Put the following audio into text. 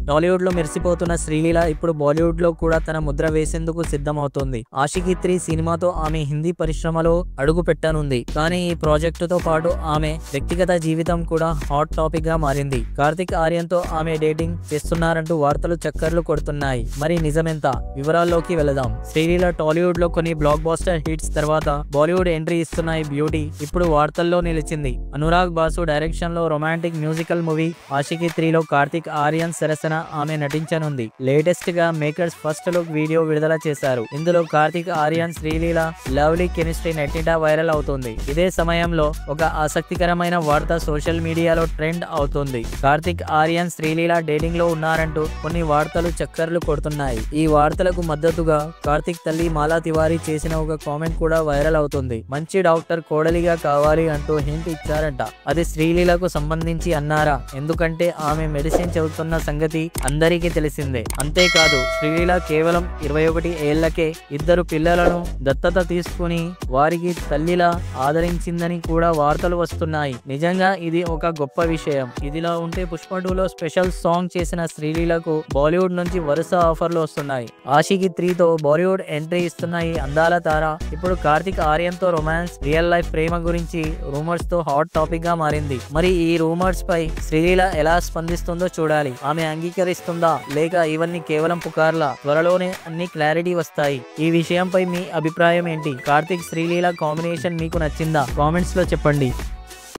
టాలీవుడ్ లో మెరిసిపోతున్న శ్రీలీల ఇప్పుడు బాలీవుడ్ లో కూడా తన ముద్ర వేసేందుకు సిద్ధమవుతోంది. ఆషికీ 3 సినిమాతో ఆమె హిందీ పరిశ్రమలో అడుగు పెట్టనుంది. కానీ ఈ ప్రాజెక్టుతో పాటు ఆమె వ్యక్తిగత జీవితం కూడా హాట్ టాపిక్ గా మారింది. కార్తిక్ ఆర్యన్ తో ఆమె డేటింగ్ చేస్తున్నారంటూ వార్తలు చక్కర్లు కొడుతున్నాయి. మరి నిజమెంత? వివరాల్లోకి వెళదాం. శ్రీలీల టాలీవుడ్ లో కొన్ని బ్లాక్ బాస్టర్ హిట్స్ తర్వాత బాలీవుడ్ ఎంట్రీ ఇస్తున్న ఈ బ్యూటీ ఇప్పుడు వార్తల్లో నిలిచింది. అనురాగ్ బాసు డైరెక్షన్ లో రొమాంటిక్ మ్యూజికల్ మూవీ ఆషికీ 3 లో కార్తిక్ ఆర్యన్ సరసన ఆమె నటించనుంది. లేటెస్ట్ గా మేకర్స్ ఫస్ట్ లుక్ వీడియో విడుదల చేశారు. ఇందులో కార్తిక్ ఆర్యన్ శ్రీలీల లవ్లీ కెమిస్ట్రీ నెట్టింట వైరల్ అవుతుంది. ఇదే సమయంలో ఒక ఆసక్తికరమైన వార్త సోషల్ మీడియాలో ట్రెండ్ అవుతుంది. కార్తిక్ ఆర్యన్ శ్రీలీల డేటింగ్ లో ఉన్నారంటూ కొన్ని వార్తలు చక్కర్లు కొడుతున్నాయి. ఈ వార్తలకు మద్దతుగా కార్తిక్ తల్లి మాలా తివారీ చేసిన ఒక కామెంట్ కూడా వైరల్ అవుతుంది. మంచి డాక్టర్ కోడలిగా కావాలి అంటూ హింట్ ఇచ్చారంట. అది శ్రీలీలకు సంబంధించి అన్నారా? ఎందుకంటే ఆమె మెడిసిన్ చదువుతున్న సంగతి అందరికీ తెలిసిందే. అంతేకాదు శ్రీలీల కేవలం 21 ఏళ్లకే 2 పిల్లలను దత్తత తీసుకుని వారికి తల్లిలా ఆదరించిందని కూడా వార్తలు వస్తున్నాయి. నిజంగా ఇది ఒక గొప్ప విషయం. ఇదిలా ఉంటే పుష్ప 2లో స్పెషల్ సాంగ్ చేసిన శ్రీలీలకు బాలీవుడ్ నుంచి వరుస ఆఫర్లు వస్తున్నాయి. ఆషికీ 3తో బాలీవుడ్ ఎంట్రీ ఇస్తున్న ఈ అందాల తార ఇప్పుడు కార్తిక్ ఆర్యన్ తో రొమాన్స్, రియల్ లైఫ్ ప్రేమ గురించి రూమర్స్ తో హాట్ టాపిక్ గా మారింది. మరి ఈ రూమర్స్ పై శ్రీలీల ఎలా స్పందిస్తుందో చూడాలి. ఆమె అంగీకరిస్తుందా లేక ఇవన్నీ కేవలం పుకార్లా? త్వరలోనే అన్ని క్లారిటీ వస్తాయి. ఈ విషయంపై మీ అభిప్రాయం ఏంటి? కార్తిక్ శ్రీలీల కాంబినేషన్ మీకు నచ్చిందా? కామెంట్స్ లో చెప్పండి.